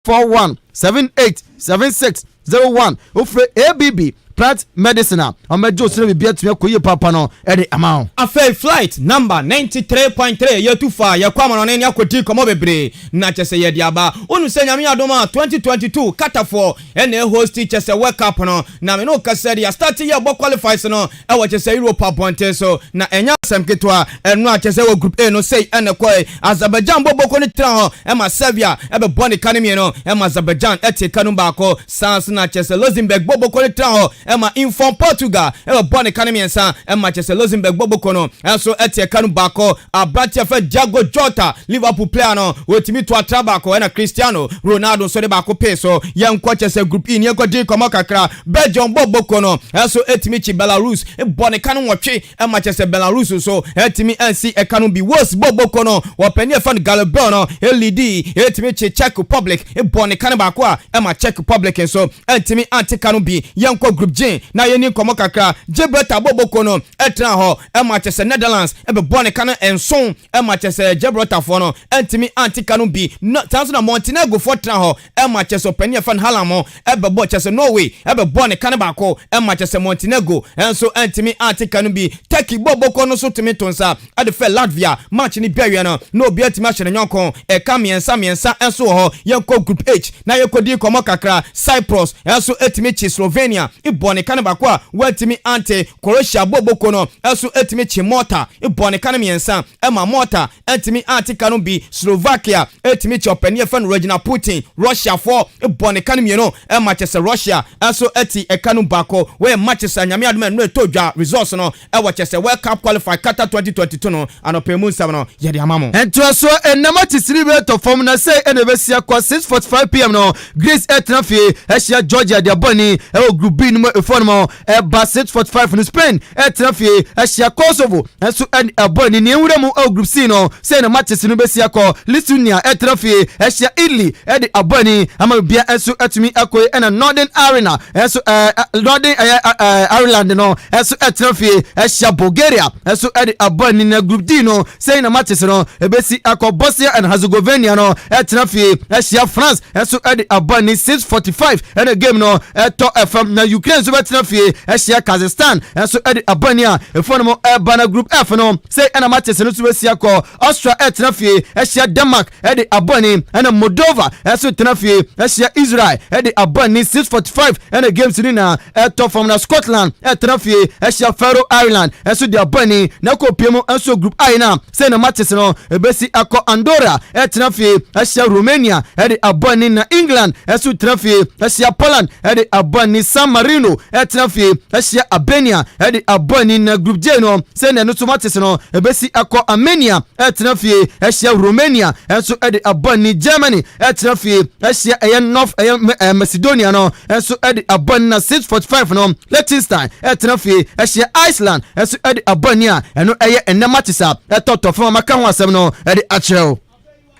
041787601 ofre ABB plant medicine omejo sire bi biatumi akoye papa no e amount afei flight number 93.3 yetufa yakwama no ne akodi komo bebre na chese ye diaba onu se nyame adoma 2022 katafo ene host chese world cup no na me no kase dia start ye bo qualifies no e wo chese Europa ponte so na enya semketwa enu a chese wo group A no sei ene koi Azerbaijan boboko ni tra ho e ma Serbia e be boni kanemi no e ma Azerbaijan eti kanu baako sans na chese Luxembourg boboko ni tra ho Emma inform Portugal e born economy ensa Emma chese Luxembourg boboko no enso etie kanu bako abratia fe Diego Jota Liverpool player no wetimi to atrabako na Cristiano Ronaldo so de bako peso yenko chese group E ne kodi komo kakra Belgium boboko no enso etimi chi Belarus e born kanu nwotwe Emma chese Belarus so etimi NC e kanu bi Wales boboko no wopani fan Galabon no LED etimi chi Czech Republic e born kanu bako a Emma Czech Republic enso etimi anti kanu bi yenko group G na yeni komo kakra Gibraltar boboko no etra ho e ma chese Netherlands e be bone kana enson e ma chese Gibraltar fo no entimi anti kanu bi tanso na Montenegro fo tra ho e ma chese opani fan halamo e be bo chese Norway e be bone kana bako e ma chese Montenegro enso entimi anti kanu bi Turkey boboko no so timi tonsa e de fe Latvia match ni biawe no obi atimi ahye nyonko e ka miensa enso ho yenko group H na yekodi komo kakra Cyprus enso etimi chi Slovenia ibone kana bakwa wetimi ante Croatia boboko no eso etimi chi Malta ibone kana miensa ema Malta etimi ante kanu bi Slovakia etimi chi openie fan Regina Putin Russia for ibone kana mieno ema chese Russia eso eti ekanu bako we matches anyame adoma no etodwa results no e wa chese World Cup qualify Qatar 2022 no anopemu nsam no ye de amamo ento so enama tisiribe to form na say enebesia kwa 6:45 pm no Greece etnafie ehia Georgia de boni e group B no efonmo e ba 6:45 no Spain etnafie ehia Kosovo enso boni ni ewuremu group C no say na matches no besia ko Lithuania etnafie ehia Italy e de aboni amabia enso etumi akoy na Northern Arena enso Northern Ireland no enso etnafie ehia Bulgaria enso e de aboni na group D no say na matches no ebesi akọ Bosnia and Herzegovina no etnafie ehia France enso e de aboni 6:45 and a game no to FM na Ukraine so betnafie ehia Kazakhstan enso e de aboni a efonmo bana group F no say na matches no so besi akọ Austria etnafie ehia Denmark e de aboni and Moldova enso etnafie ehia Israel e de aboni 6:45 and a game so na to from na Scotland etnafie ehia Faroe Island enso de aboni na ko piemo enso group I na say na matches no ebesi akọ Andorra etnafie ehia Romania e de aboni na England enso etnafie ehia Poland e de aboni San Marino etnafie ehia Albania e de aboni na group J no say na no so matches no ebesi akọ Armenia etnafie ehia Romania enso e de aboni Germany etnafie ehia North Macedonia no enso e de aboni na 6:45 no Liechtenstein etnafie ehia Iceland enso e de aboni a eno eye matches a etoto fama maka ho asem no e de acheo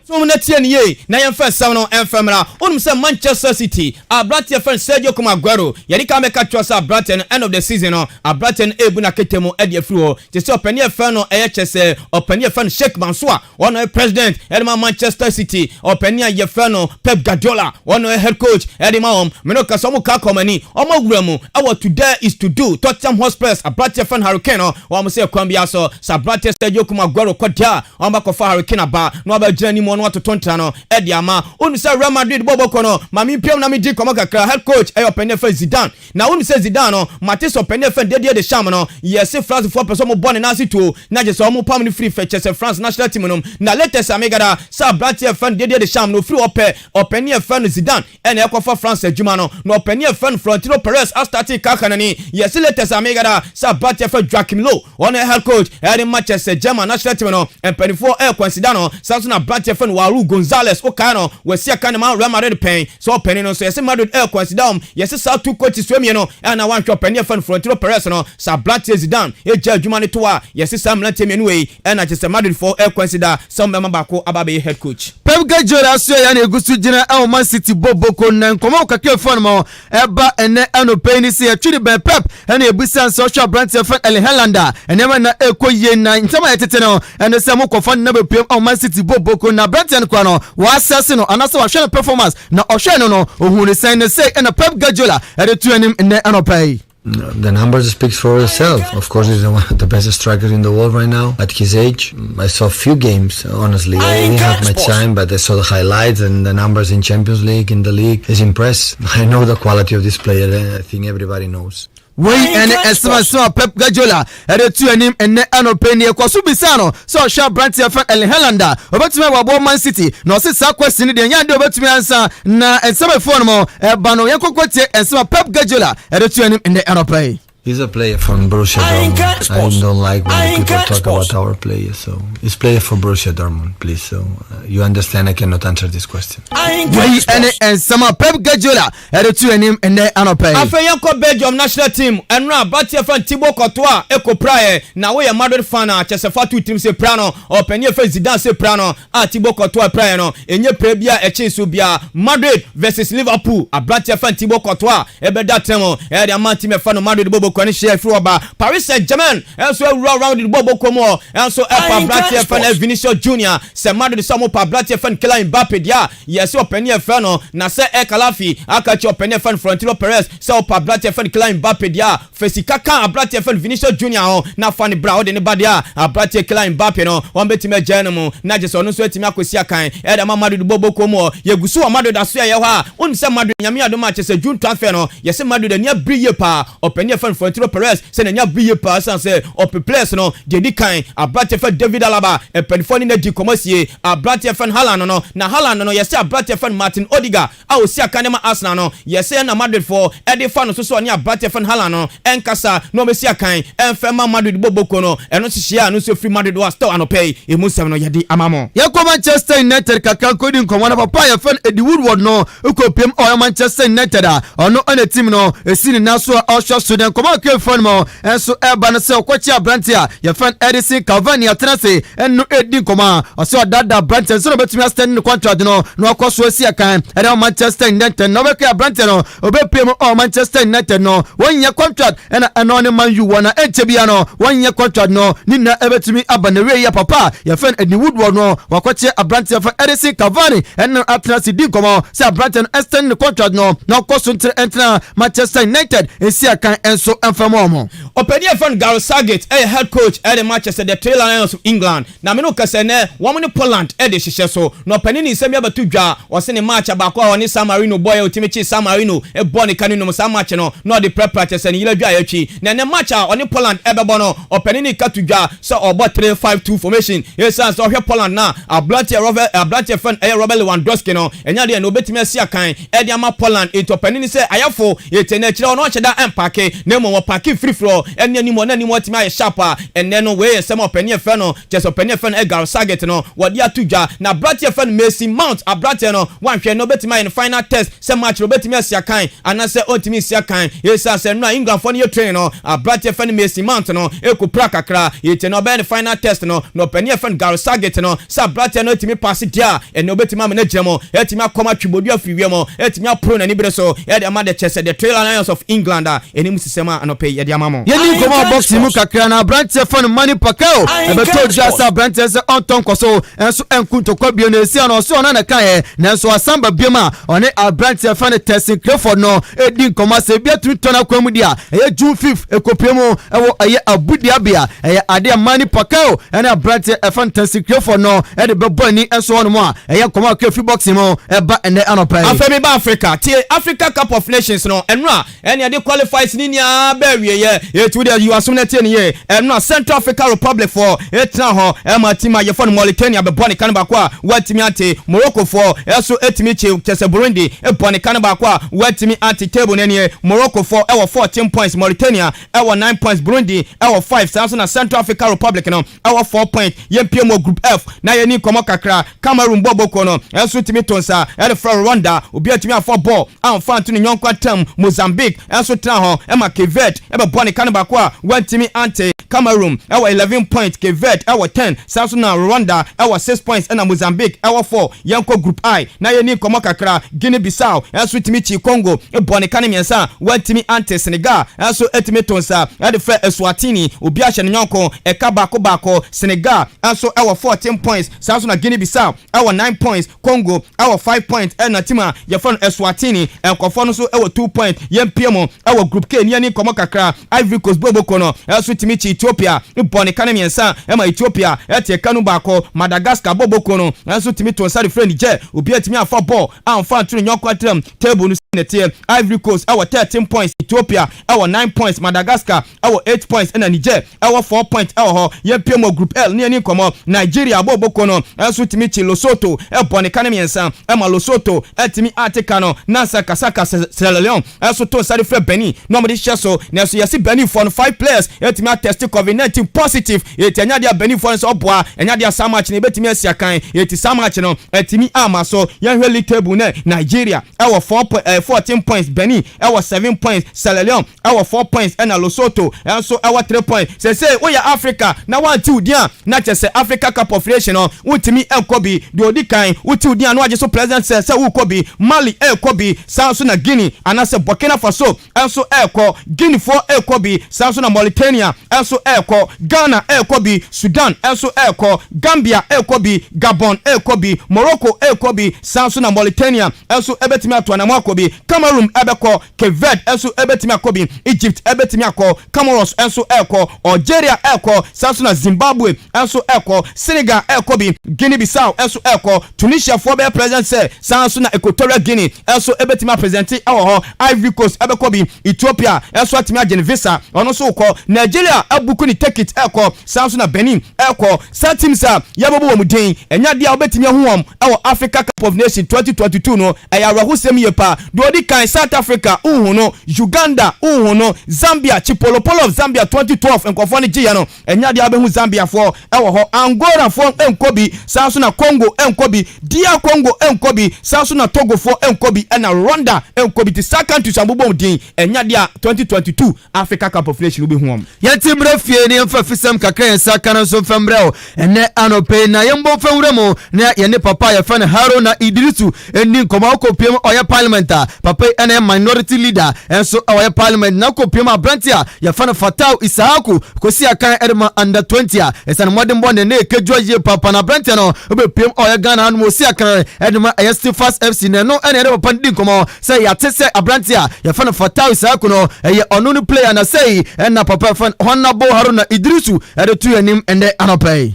so na tie nie na yem first sam no enfemra onum say Manchester City abrate fan Sergio Aguero yedi ka meka twa abrate no end of the season no abrate no ebu na ketemu e de afri ho te say opani fan no eye chese opani fan Sheikh Mansour one president edema Manchester City opani ye fan no Pep Guardiola one head coach edema me no kaso mu ka komani omaguramu our today is to do Tottenham Hotspur abrate fan Hurricane no one say kwambia so abrate Sergio Aguero kwadia on ba ko fa Hurricane ba no ba jani no atotontra no ediama onu say Real Madrid boboko no mami piam na mi di komo kakra head coach opene fa Zidane na onu say Zidane no Matis opene fa de sham no yes France for person mo born na situ na je so mo pam ni free fetch say France national team no na latest amegada sa brati fa de sham no free opene fa Zidane ene ekofa France adwuma no opene fa Florentino Perez astati kakana ni yes latest amegada sa brati fa Joachim Low one head coach Manchester German national team no empeni for consider no Samson na brati Waru Gonzalez okano wesi aka na Real Madrid pen so pen no so yesi Madrid consider yesi sa two coaches swemi no na wan hwe pen fan Florentino Perez no sa Blatter Zidane eja adwuma ne to a yesi Sam Latemi no we na chese Madrid for consider some member bako ababe head coach Pep Guardiola so ya na egusu gina Man City boboko na nkomo kakẹ fan mo eba ene anope ni se atwiri ben Pep na ebusa so hwa Blatter fan El Helanda ene na ekoye na ntama yetete no ene se mo kofa na bepiem Man City boboko na Brighton kwano wa assess no anase wa hwe performance na ohwe no ohun ni sign say and Pep Guardiola at the 2 in the anopai. The numbers speaks for itself. Of course, he's one of the best strikers in the world right now. At his age, I saw few games. Honestly, I didn't have much time, but I saw the highlights and the numbers in Champions League, in the league. Is impressed. I know the quality of this player. I think everybody knows. We and Esma Pep Guardiola at the 2 and the anopai Kwasubisano. So sharp Branty of El Helanda. About me wa Man City. No say sa question the nyande about me answer na and some phone mo bano yanko kwete Esma Pep Guardiola at the 2 and the anopai. He's a player from Borussia Dortmund. I don't like when people talk about our players. So he's player for Borussia Dortmund, please. So you understand I cannot answer this question. We and some Pep Guardiola at the 2 and the anopai. Afeyanko Belgium national team and now Batia fan Thibaut Courtois Eko Praye. Now we are Madrid fan Chesefa two teams se prano or Penye fe Zidane se prano Thibaut Courtois Praye no enye prebia echisu bia Madrid versus Liverpool. A Batia fan Thibaut Courtois ebe that time e the man team fan Madrid bobo kwani share free oba Paris Saint-Germain enso round the bobo komo enso pa Blatter fan Vinicius Junior se Madrid so mo pa Blatter fan Kylian Mbappé dia yes openia fan no na se Kalafi akachi openia fan Florentino Perez se pa Blatter fan Kylian Mbappé dia fesika kan Blatter fan Vinicius Junior na fan bra de ne badia Blatter Kylian Mbappé no on betime janemu na je so no so etimi akosi akan e da Madrid bobo komo yegusu o Madrid aso ye ha on se Madrid nyame adoma che se June transfer no yes Madrid ania briye pa openia fan Florentino Perez se na nya briye pa san se op place no de di kan Blatter fan David Alaba e penfoni na di komosie Blatter fan Haaland no na Haaland no yes Blatter fan Martin Odegaard a osi akan ma Arsenal no yes na Madrid for e de fan so so ania Blatter fan Haaland no enkasa no mesi akan enfema Madrid boboko no eno hihia no so free Madrid was still anopay e musem no yedi amamo Yako Manchester United kaka kodi nkomo na papa ya fan Eddie Woodward no ukopiem o Manchester United ono on team no esini naso osho Sudan nkomo ke fan mo enso eba no se okwachi abranti ya fan Edison Cavani atrase eno edi nkomo oso dada Branty so betumi stand contract no akoso asi akan e Manchester United no be ke abranti no obepiem o Manchester United no wonye contract eno ne Man U wana enchebia no wonye contract no nina ebetumi abanere ya papa ya fan Eddie Woodward no wakwachi abranti fa Edison Cavani eno atrase di nkomo se abranti no extend contract no akoso enter Manchester United esi akan enso enfamo Openia fan Gareth Southgate head coach the Manchester the Three Lions of England na me no kase ne woman Poland de hihye so no openi ni nsem abatu dwa wose ne match abako woni San Marino boy ultimate San Marino e boni kanu no San match no no de practice ne yila dwa yatwi na ne match oni Poland bebo no openi ni katu dwa so obo 3-5-2 formation yes so hwe Poland na Blatter fan Robert Lewandowski no enya de no betimi asia kan e de ama Poland into openi ni se ayafo yetene kire no cheda empake na mo pake free flow enya ni mo na ni mo timi aye sharpa enne no we sem openi fan no just openi fan Gareth Southgate no wodi atudwa na Blatter fan Mason Mount Blatter no wanhwe no betimi in final test se match no betimi asia kan anase otimi asia kan yes se no England for no train no Blatter fan Mason Mount no ekopra kakra yete no be in final test no openi fan Gareth Southgate no sa Blatter no timi pass dia enne obetimi am na gyemo etimi akoma twibodu afiwie mo etimi apro na ni bere so e de ama de chese the Three Lions of England enim sisema anope ye de amamo yeni komo boxing mu kakra na Blatter fan Manny Pacquiao ebeto jasa Blatter se onton koso enso enkunto kwabio na esi na so na kan na enso asamba biema one Blatter fan Tyson Crawford no edi komo se bia tuna kwamu dia eye June 5th ekopiemu ewo eye Abu Dhabi eye ade Manny Pacquiao na Blatter fan Tyson Crawford no e de bebo ni enso ono mo eye komo akefi boxing mo eba ene anopai afemi ba Africa tie Africa Cup of Nations no enra ene de qualifies ni nia ba wieye etu de you asum na tie ni ye enra Central African Republic for etra ho ema tima ye for Mauritania be boni kan ba kwa watimi ate Morocco for eso etimi chese Burundi e boni kan ba kwa watimi ate table ne Morocco for ewo 14 points Mauritania ewo 9 points Burundi ewo 5 South na Central African Republic no ewo 4 points yempiem group F na ye ni komo kakra Cameroon boboko no eso timi tonsa e for Rwanda obi atimi afọ ball amfa anto ne nyonkwa tam Mozambique eso tra ho ema Kevet e be boni kan ba kwa watimi ante Cameroon ɛwɔ 11 points, Cape Verde ɛwɔ 10, South Sudan Rwanda ɛwɔ 6 points ɛna Mozambique ɛwɔ 4. Yɛnkɔ group I na yɛni nkɔmɔ kakra Guinea Bissau ɛso timi chi Congo ebɔne kane miɛnsa wantimi ante Senegal ɛso etimi tonsa ɛde fɛ Eswatini obi ahyɛ ne nyɔnko ɛka baako Senegal ɛso ɛwɔ 14 points, South Sudan Guinea Bissau ɛwɔ 9 points, Congo ɛwɔ 5 points ɛna tima yɛfɛ no Eswatini ɛnkɔfɔ no so ɛwɔ 2 points yɛmpiem ɛwɔ group K ni yɛni nkɔmɔ kakra Ivory Coast boboko no ɛso timi chi Ethiopia ebɔne kane miɛnsa ɛma Ethiopia ɛte kanu baako Madagascar boboko no ɛso timi tonsa de fɛ Niger obi atimi afa ball amfa ntoro nyɔnko atrem table no sinete Ivory Coast ɛwɔ 13 points, Ethiopia ɛwɔ 9 points, Madagascar ɛwɔ 8 points ɛna Niger ɛwɔ 4 points ɛwɔ hɔ yɛmpiem group L ni ani nkɔmɔ Nigeria boboko no ɛso timi chi Lesotho ɛbɔ ne kane miɛnsa ɛma Lesotho ɛtimi atika no nansa kasaka Sierra Leone ɛso to sare fɛ Benin no mo de hyɛ so na so yɛsi Benin for 5 players ɛtimi atest COVID-19 positive ɛtanya dia Benin for so ɔboa ɛnya dia saa match ne betimi asia kan ɛti saa match no ɛtimi ama so yɛhwɛ league table ne Nigeria ɛwɔ 14 points, Benin ɛwɔ 7 points, Sierra Leone ɛwɔ 4 points ɛna Lesotho ɛnso ɛwɔ 3 points sɛ woyɛ Africa na wanti udia na kyɛ sɛ Africa Cup of Nations no wotimi ɛkɔbi de odi kan woti udia no agye so president sɛ wokɔbi Mali ɛkɔbi sanso na Guinea anase Burkina Faso ɛnso ɛkɔ Guinea for ɛkɔbi sanso na Mauritania ɛnso ɛkɔ Ghana ɛkɔbi Sudan ɛnso ɛkɔ Gambia ɛkɔbi Gabon ɛkɔbi Morocco ɛkɔbi sanso na Mauritania ɛnso ɛbɛtimi ato anamo akɔbi Cameroon ɛbɛkɔ Cape Verde ɛnso ɛbɛtimi akɔbi Egypt ɛbɛtimi akɔ Comoros ɛnso ɛkɔ Algeria ɛkɔ sanso na Zimbabwe ɛnso ɛkɔ Senegal ɛkɔbi Guinea Bissau ɛnso ɛkɔ Tunisia for bɛ president sɛ sanso na Equatorial Guinea ɛnso ɛbɛtimi presenti ɛwɔ hɔ Ivory Coast ɛbɛkɔbi Ethiopia ɛnso atimi agye visa ɔno so kɔ Nigeria abuku ni ticket ɛkɔ sanso na Benin ɛkɔ sa teams a yɛbɛbɔ wɔn den ɛnya deɛ ɔbɛtimi ahu wɔn ɛwɔ Africa Cup of Nations 2022 no ɛyɛ awurahosɛm yɛ pa do odi kan South Africa uhu no Uganda uhu no Zambia Chipolopolo of Zambia 2012 nkɔfɔ ne gye no ɛnya deɛ ɔbɛhu Zambia for ɛwɔ hɔ Angola for ɛnkɔbi sanso na Congo ɛnkɔbi DR Congo ɛnkɔbi sanso na Togo for ɛnkɔbi ɛna Rwanda ɛnkɔbi ti second to sambobɔ din ɛnya deɛ 2022 Africa Cup of Nations obehu wɔn yɛnti mmerɛ fie ne yɛmfa fisɛm kakra yɛn sa kana nso mfa mmerɛ o ɛnɛ anɔpɛ na yɛmbɔ mfa wura mu na yɛne papa yɛfɛ no Haruna Idrisu ɛni nkɔmɔ akɔpiem ɔyɛ parliament a papa yi ɛna minority leader ɛnso ɔyɛ parliament na akɔpiem aberante a yɛfɛ no Fatau Isaaku kɔsi akan ɛde ma under 20 a ɛsɛ no mmɔden bɔ ne ɛkɛdwa yie papa na aberante no ɔbɛpiem ɔyɛ Ghana hanom ɔsi akan ɛde ma ɛyɛ Steelfast FC na ɛno ɛna ɛde papa no di nkɔmɔ sɛ yɛate sɛ aberante a yɛfɛ no Fatau Isaaku no ɛyɛ ɔno no player na sɛ ɛna papa yɛfɛ Honorable Haruna Idrisu ɛde to yɛnim ɛnɛ anɔpɛ yi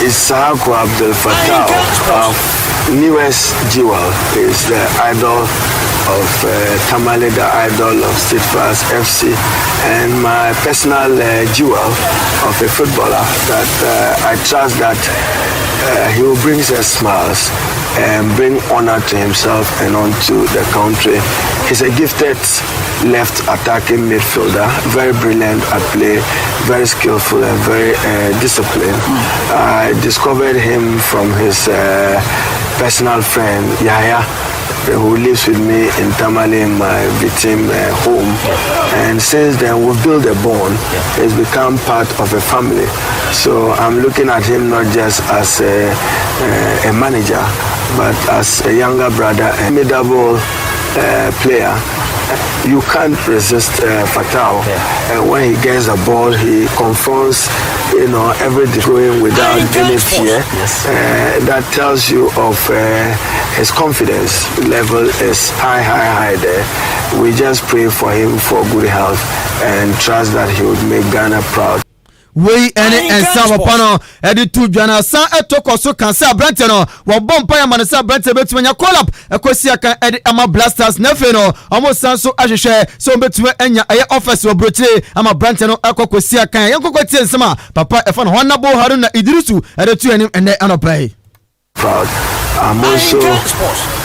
Isaaku Abdel Fattah of newest jewel is the idol of Tamale, the idol of Steadfast FC, and my personal jewel of a footballer that I trust that he will bring us smiles and bring honor to himself and onto the country. He's a gifted left attacking midfielder, very brilliant at play, very skillful and very disciplined. I discovered him from his personal friend Yahya, who lives with me in Tamale in my victim home, and since then we've built a bond. He's become part of a family, so I'm looking at him not just as a manager but as a younger brother and formidable player. You can't resist Fatau. When he gets a ball, he confronts, everything going without any fear. That tells you of his confidence level is high there. We just pray for him for good health and trust that he would make Ghana proud. Wei ene ensa papa no edi tu dwana san etoko so kan se abrante no wo bompa ya man se abrante betumanya call up ekosi akan edi ama blasters na fe no omo san so ahwehwe so betuma anya aye office wo brochire ama abrante no ekokosi akan yenkokotie nsema papa e fa no Honorable Haruna Idrisu edi tu enim ene anopai proud. I'm also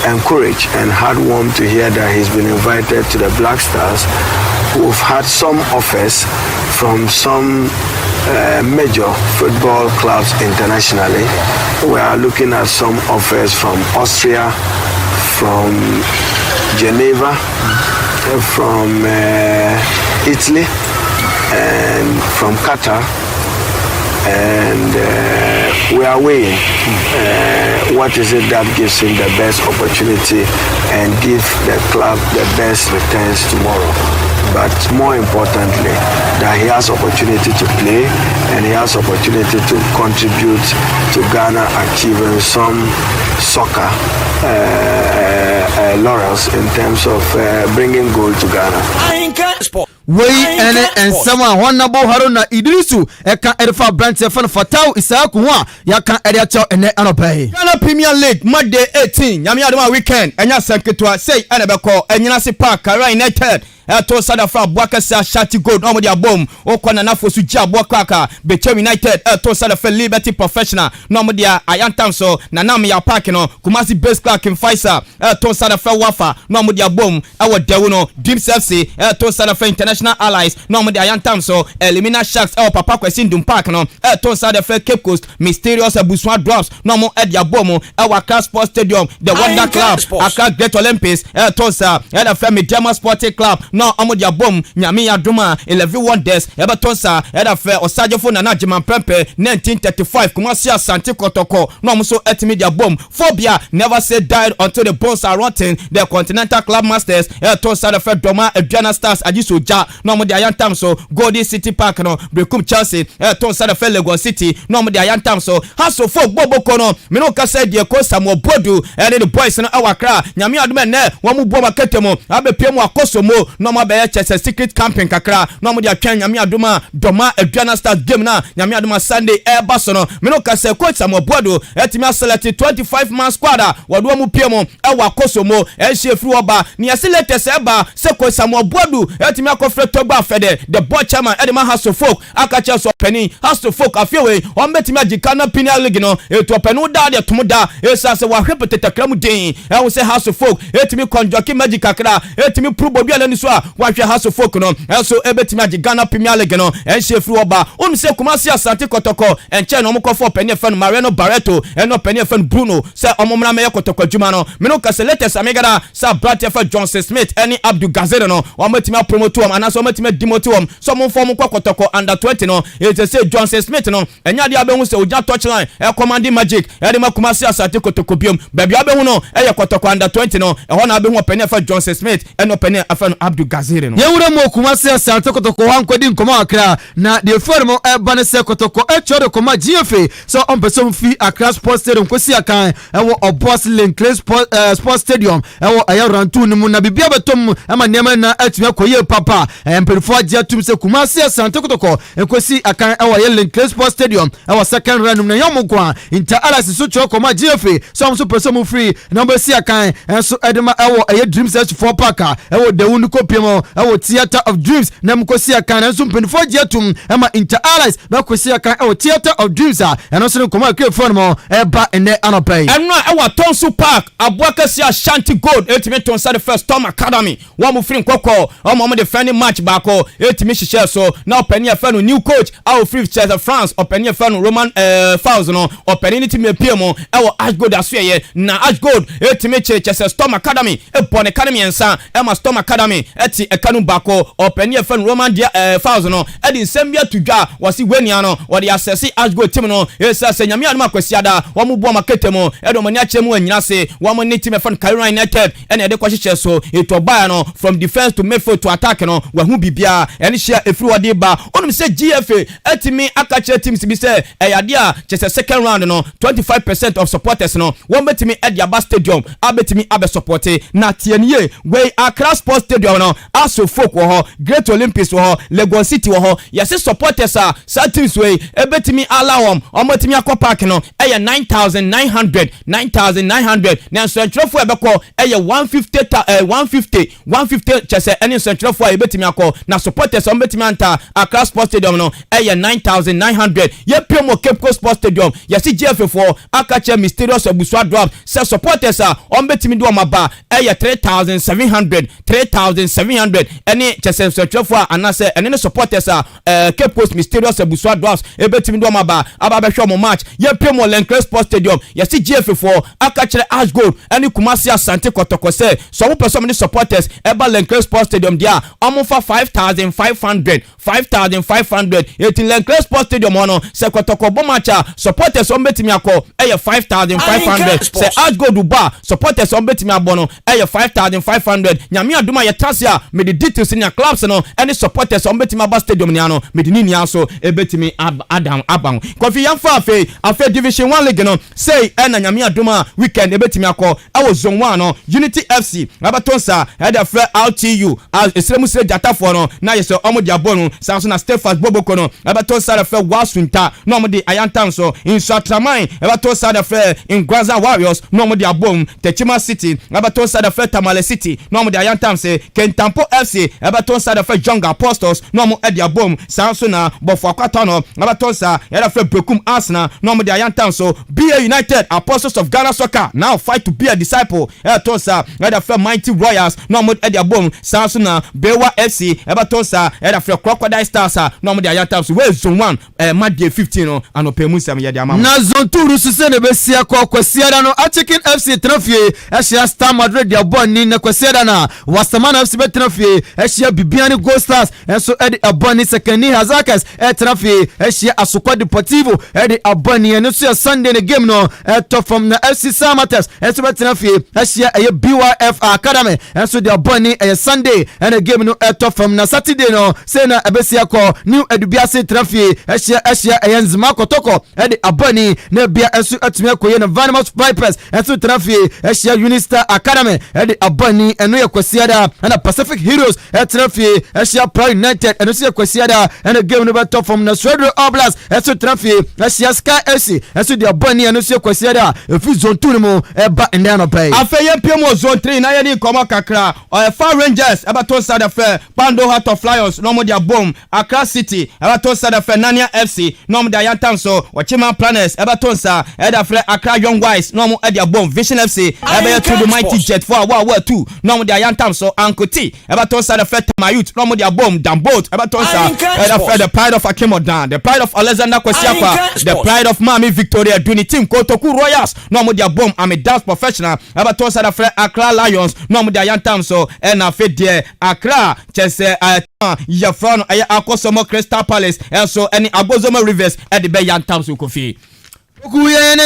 encouraged and heartwarmed to hear that he's been invited to the Black Stars, who've had some offers from some major football clubs internationally. We are looking at some offers from Austria, from Geneva, from Italy, and from Qatar. and we are weighing what is it that gives him the best opportunity and give the club the best returns tomorrow. But more importantly, that he has opportunity to play and he has opportunity to contribute to Ghana achieving some soccer laurels in terms of bringing gold to Ghana. Wei and someone honorable Haruna Idrisu eka Erifa branch fan Fatau Isaku wa yaka Eriacho ene anopay. Ghana Premier League Monday 18 Nyame adoma weekend enya sanketwa say enebeko enyinase park Kara United to Sadafa Bwakasa Shati Gold no dia bom okwana nafo suja Bwakaka Beche United to Sadafa Liberty Professional no dia ayantam so na nam ya park no Kumasi Base Park in Faisa to Sadafa Wafa no dia bom awo dewo no Dreams FC to Sadafa International Allies no dia ayantam so Elimina Sharks Papa Kwesi Ndum Park no to Sadafa Cape Coast Mysterious Buswan Drops no dia bom Accra Sports Stadium the Wonder Club Accra Great Olympics to Sadafa Mediama Sporting Club no amodia bom nyame adoma 11 wonders ebetonsa edafe osajefo na najiman pempe 1935 Kumasi Asante Kotoko no amso etimedia bom phobia never say died until the bones are rotten the Continental Club Masters etonsa the Fed Doma Adriana Stars ajisoja no amodia yantam so Golden City Park no Brekum Chelsea etonsa the Fed Lagos City no amodia yantam so haso folk boboko no me no kasa die ko Samuel Bodu the boys no awakra nyame adoma ne wamu boma ketemo abepiem akosomo no ma be chese secret camping kakra no mo dia twan nyame adoma Doma Adriana Stars game na nyame adoma Sunday Airbus no me no kasa coach Samuel Bodu etimi select 25 man squad wado mu piemo akosomo ehye oba ni select seba se coach Samuel Bodu etimi akofre togba fede the board chairman edema House of Folk akacha so penny House of Folk afewe on betimi agikana Premier League no eto penu da de tomoda esa se wa hwepete takramu den e se House of Folk etimi konjoki magic kakra etimi probo bia lani so wahwe House of Folk no also ebetimi agi Ghana Premier League no enhye firi oba onu se Kumasi Asante Kotoko enche no mukofo penye fan Mariano Barreto eno penye fan Bruno se omomra me Kotoko djuma no me no kase latest amegada sa Brad F Johnson Smith eni Abdul Gazere no ometimi promote am anaso ometimi demote am so mo form Kotoko under 20 no e say Johnson Smith no enya dia behu se oja touchline commanding magic e ma Kumasi Asante Kotoko biom baby abehu no e Kotoko under 20 no e ho na abehu penye fan Johnson Smith eno penye fan Abdul Gazere no yewura mo Kumasi Asante Kotoko wankodi nkoma Accra na de formo eba ne se Kotoko chode koma GFA so on person fi Accra Sports Stadium kosi akan ewo Obos Link Sports Stadium ewo ayarantu nimu na bibia betom ama nema na atumi akoye papa empelfo agia tum se Kumasi Asante Kotoko kosi akan ewo Link Sports Stadium ewo second round na yomo kwa Inter Allies so chode koma GFA so on so person free na be si akan enso edema ewo Dreams H4 Park ewo de wunu kopiemo ewo Theater of Dreams na mkosi akan enso mpelfo agia tum ama Inter Allies na kosi akan ewo Theater of Dreams eno so nkoma ke formo eba ene anopay eno ewa Tonsu Park Abwakasi Ashanti Gold etimi tonsa the first Storm Academy wa mu free nkoko omo defending match baako etimi hihye so na openi afanu new coach our free Chelsea France openi afanu Roman Fowles no openi ni timi epiemo ewo Ashgold asuye na Ashgold etimi Chelsea Storm Academy ebone academy ensa ema Storm Academy eti ekanu baako openi afanu Roman Fowles no edi sembia tudwa wasi wania no wodi assess Ashgold team no esa senyame anu akwasiada wa mu bo maketemo edo mani achemu anyinase wa mo ni team fan Kara United ene ede kwahye so eto baa no from defense to midfield to attack no wa hu bibia ene hia efiri wode ba onum se GFA etimi akache teams bi se eyade a chese second round no 25% of supporters no won betimi Ediaba Stadium abetimi abe support na tienie we Accra Sports Stadium no aso folk wo ho Great Olympics wo ho Lagos City wo ho yesi supporters a sa teams we ebetimi allow omotimi akọ park no eye 9900 na centralfo ebekọ eye 150 chese any centralfo ebetimi akọ na supporters ombetimi anta Accra Sports Stadium no eye 9900 ye Primo Cape Coast Sports Stadium yesi GF4 akache Mysterious Buswa Drop se supporters a ombetimi do maba eye 3700 700 ɛne chese sotwefo anase ɛne ne supporters Cape Coast Mysterious Abusua Dwarfs ebetimi do maba aba behwe mo match ye Premier League Sports Stadium yesi GF4 aka kire Ash Gold ɛne Kumasi Asante Kotoko se so wo person ne supporters eba Lenkre Sports Stadium dia omofa 5500 eti Lenkre Sports Stadium ono se Kotoko bo matcha supporters on betimi akọ 5500 se Ash Gold ba supporters on betimi abono 5500 nyame aduma ye tasia me the details in your clubs no any supporters on betimi aba stadium ni ano me ni aso ebetimi adam aban kofi yamfa afe division 1 league no say na nyame aduma weekend ebetimi akọ awo zone 1 no Unity FC abatonsa header fre RTU esremu sre jatafo no na yeso omo di abonu sanso na Stephens Boboko no abatonsa da fre Wasunta no omo di Ayantan so in Satraman abatonsa da fre Ingwaza Warriors no omo di abom Techima City abatonsa da fre Tamale City no omo di Ayantan se Kentampo FC abatonsa da fre Young Apostles no omo di abom sanso na Bofo Akwata no abatonsa header fre Bekum Arsenal no omo di Ayantan so BA United Apostles of Ghana Soccer now fight to be a disciple tosa header fre Mighty Royals no omo di abom sanso na Bewa FC tosa header fre Crocodile Stars no omo di Ayantan so we zone 1 Madie 15 no anopemu sam ye di amam na zone 2 rususe ne besia kwa kwasiada no Achikin FC trafie ehia Star Madrid di aboni na kwasiada na Wasamana FC betrafie ehia Bibiani Gold Stars enso edi aboni Sekeni Hazakas trafie ehia Asukwa Deportivo edi aboni enso Sunday ne game no to from na FC Samatex enso betrafie ehia BYF Academy enso di aboni Sunday ene game no to from na Saturday no say na ebesia ko New Edubiase trafie ehia Enzima Kotoko edi aboni na bia enso atumi akoye na Vanmouth Vipers enso trafie ehia Unistar Academy edi aboni eno ye kwasiada na Pacific Heroes trafie ehia Pro United enso ye kwasiada ene game no beto from na Swedro Oblast enso trafie ehia Sky FC enso di aboni enso ye kwasiada efi zone 2 mo eba ndano pay afeye piemo zone 3 na ye ni koma kakra Far Rangers abato sada fe Pando Heart of Lions no mo dia bom Accra City abato sada fe Nania FC no mo dia Yantam so Ochima Planets abato sa eda fe Accra Young Wise no mo dia bom Vision FC ebe to the Mighty Jet for wa 2 no mo dia Yantam so Ankoti abato sada fe Tamayut no mo dia bom Dambot abato sa eda fe the Pride of Akimodan the Pride of Alexander Kwesiapa the Pride of Mami Victoria Duni Team Kotoku Royals no mo dia bom I'm a dance professional abato sada fe Accra Lions no mo dia Yantam so na fe de Accra chese ya front akosomo Crystal Palace so any Agbozomo Rivers e de be Yantam so kofi kuye ne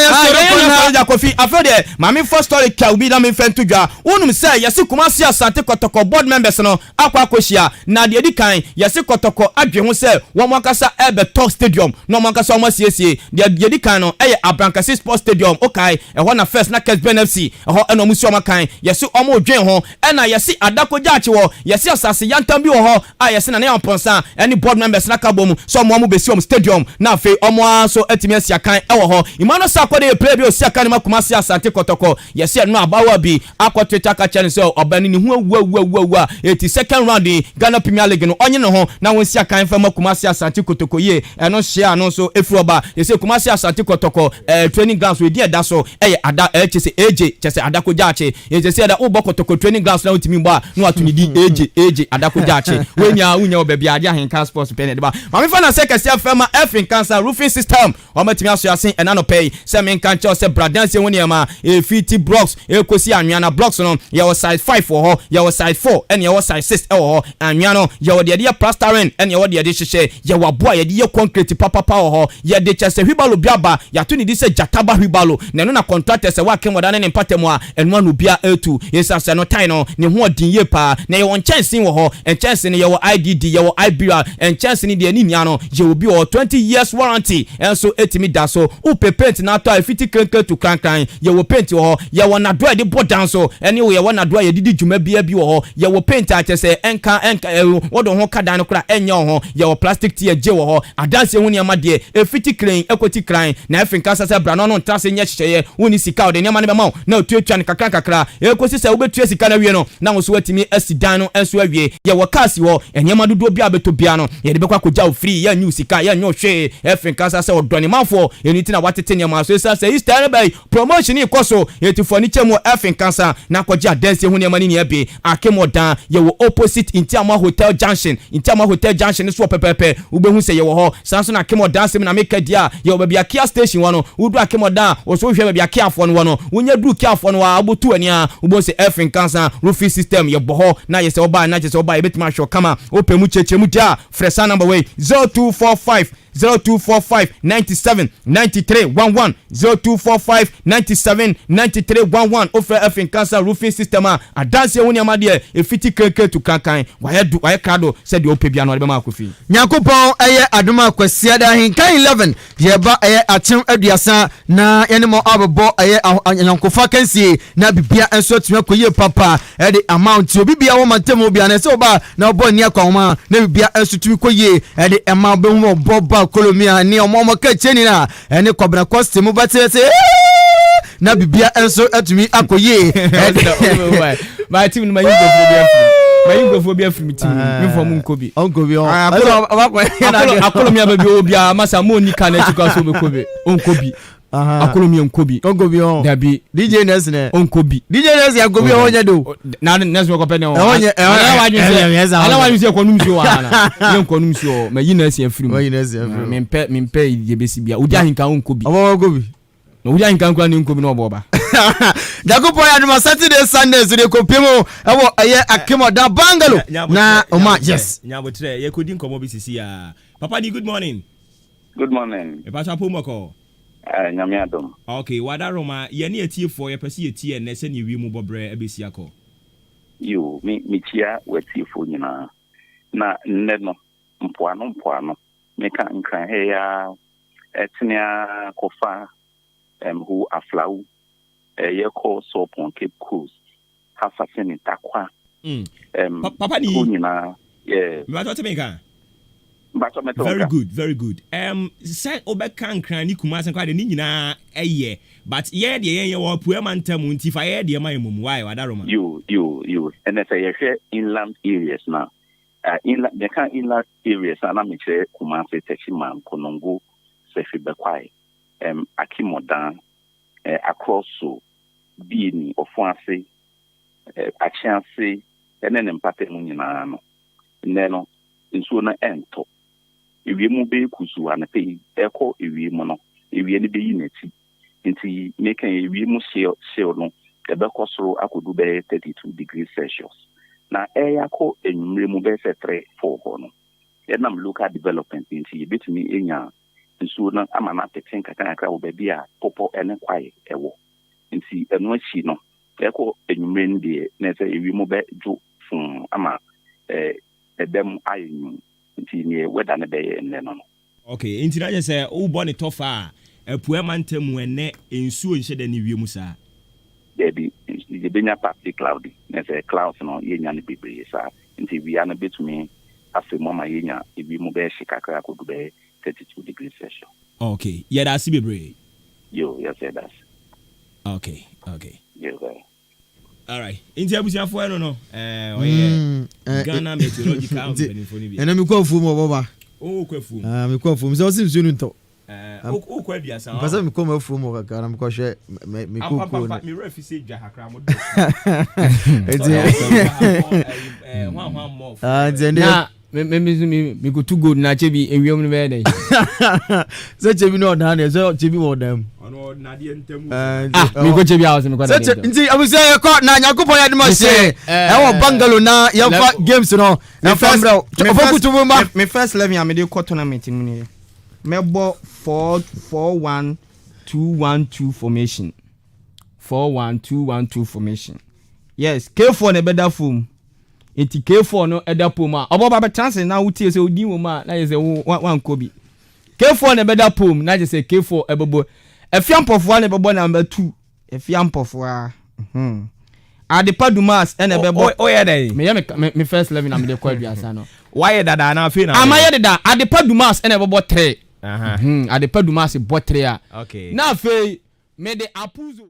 ya kofi afede mami first story ka ubi na me fentu dwa unum say yesi Kumasi Asante Kotoko board members no akwa akohia na de edi kan yesi Kotoko adwe ho say won akasa ebe talk stadium no mo akasa o siesie de edi kan no Abrankasi Sports Stadium okay ho na first na Kes NFC ho eno musi o makan yesi omo dwen ho na yesi Adakoja achi wo yesi Asase Yantam bi wo ho yesi na ne amponsa any board members na ka bom so mo besi om stadium na fe omo so atimi asia kan wo ho imano sakode e play bi o sia kan ma Kumasi Asante Kotoko yesi no abawa bi akwotweta ka chane se obani ni hu awu 82nd round Ghana Premier League no onye no ho na won sia kan fa ma Kumasi Asante Kotoko ye eno share no so efuoba yesi Kumasi Asante Kotoko training grounds we dey da so ada chese chese Adakoja achi yesi da ubo Kotoko training grounds na utimi ba no atuni di Adakoja achi wenya unya obabi ade ahenka sports pen de ba ma me fa na se kese afema Fin cancer roofing system o matimi aso asen enano pay se men kan cho se bradanse woni ma fiti blocks kosi anwana blocks no ye was size 5 for ho ye was size 4 and ye was size 6 ho anwa no ye wo de plastering and ye wo de hyehyɛ ye waboa ye de concrete papa ho ye de chese hwibalo biaba ya to ni di se jataba hwibalo na no na contractor se wa kem wadane ne mpatemu a enwa no bia etu yesa se no tai no ne ho odin ye pa na ye won chance wo ho en chance ne ye wo IDD ye wo IBR en chance ne de ni nia no ye obi o 20 years warranty en so etimi da so upe paint na to afiti krankan to krankan ye wo paint wo ho ye wo na do de bodan so ene wo ye wo na do ye didi dwuma bia bi wo ho ye wo paint a chese enka wodo ho kada no kra enya wo ho ye wo plastic tie je wo ho adanse hu ne ma de efiti kran ekoti kran na Fin cancer se bra no no trase nya hyehye woni sika o de ne ma ne be ma na otuatwa ne kakra ekosi se wo betua sika na wie no na wo so watimi asidan no enso awie ye wo kasi wo enya ma dodo bia beto bia no ye de bekwa koja o free ye nyu sika ye nyu hwe Fin cancer se odone manfo eniti na watete nneɛma so ɛsa sɛ Easter no bɛyi promotion yi kɔ so yɛtifo ni kyɛmu ɛfin kansa na kɔgye adansi ho nneɛma ni nea bi akemodan yɛwɔ opposite Intiama Hotel Junction so pɛpɛpɛ wobɛhu sɛ yɛwɔ hɔ sanso na akemodan sɛm na meka dia yɛwɔ baabi akia station wɔ no wodu akemodan wɔso hwɛ baabi akia afɔ no wɔ no wonya duru kia afɔ no a abotu ania wobɔ sɛ ɛfin kansa roofing system yɛbɔ hɔ na yɛsɛ ɔba na kyɛ sɛ ɔba yɛbɛtumi ahwɛ kama opɛ mu kyɛkyɛ mu dia frɛsa number way 0245 979311 0245979311 offer F in cancer roofing system adanse woni amade e fiti keke to kankan waye krado said the opebia no de ma kofi Nyankopon eye adoma kwasia da hinkan 11 ye ba eye atem aduasa na yene mo abebo eye nyankofa kansie na bibia enso tumi akoye papa e de amount obi bia wo mantem obi na se oba na obo ni akwanma na bibia enso tumi koye e de ema be hu obo kolomia ni omo ka cheni na ene kwabna costume bate se na bibia enso atumi akoye my team no my phobia from team me from nkobi akolomia be obi a masa mo ni kana chika so be kobe onkobi akolomia nkobi dabi DJ Nes ne onkobi DJ Nes ya nkobi onye do na Nes ko pene onye ala wanyu se ko numsi wa na ye ko numsi o ma Nes ya free me mpe ye besi bia odi ahinka onkobi obogobi no odi ahinka nkwa ni nkobi no oboba Jacopo ya duma Saturday Sunday so de kopemo ewo aye akemoda bangalo na oma yes nyabotre ye kodi nkomo bi sisi ya papa di good morning e pa chapo moko nyame adom okay wada roma ye ne atiefo ye pese ye tie ne se ne wi mu bobre abesi akọ yo mi tia watiefo nyina na nne no mpoano me ka nkran he ya etnia kofa who aflau ye call soap on Cape Coast have a sen in takwa papa ni nyina yeah very good say obeka nkran ni kumase kwa de ni nyina eye but ye de ye wo puema ntam nti fa ye de ma yemum why wadaroma you and say ye share inland areas now inland they can inland areas na me chere kumase techiman konongo sefi bekwai akimodan across so being ofuase achianse ene mpate mu nyina no neno nsuo na ento ewie mu be kusu anape eko ewie mu no ewie ne be yinati nti make ewie mu shell no ebeko soro akodu be 32 degrees Celsius na yakọ enwumre mu be se 3-4 ho no enam local development nti betumi enya nsuo na amana teten kakra wo be bia popo ene kwae ewo nti enu achi no eko enwumre ndie na se ewie mu be jo fun ama edem ayu nti ne weda ne be enne no okay nti na je se wo bo ne tofa apuema ntemu ene ensuo nhye da ne wie mu sa debi the benya partly cloudy na se clouds no yenya ne bebre sa nti wi ana betumi afemo ma yenya ebi mu be hye kakra akodu be 32 degrees Celsius okay yeah that's bebre yo yes that's okay yeah all right nti abusiafo no oye Ghana Meteorological Company for ni bi ena mi kwa fu mo baba o kwa fu mi kwa fu so sim sunu nto o kwa bia sa pasa mi kwa ma fu mo kakara mi kwa hwe mi kuku no mi refi se dwa hakra mo me go to good na chebi ewiom no be dey so chebi no na na so chebi wo dam ono na de ntemu me go chebi house me ko na so nti abusia ye ko na Yakobon ya dema se e bangalo na ye fa games no na famra ofokutubu ma me first 11 ya me dey ko tournament mu ni me bo 4-1-2-1-2 formation 4-1-2-1-2 formation yes K4 na better form enti K4 no edapom a oboba be chance na wutie se odi wom a na ye se wan kobi K4 na better pom na je se K4 ebebo efiampofo na bebo number 2 efiampofo a Adepa Dumas ene bebo oye dey me first 11 na me dey kwa biasa no why dada na afi na amaye dada Adepa Dumas ene bebo 3 Adepa Dumas bo 3 a okay na afi me dey apuzo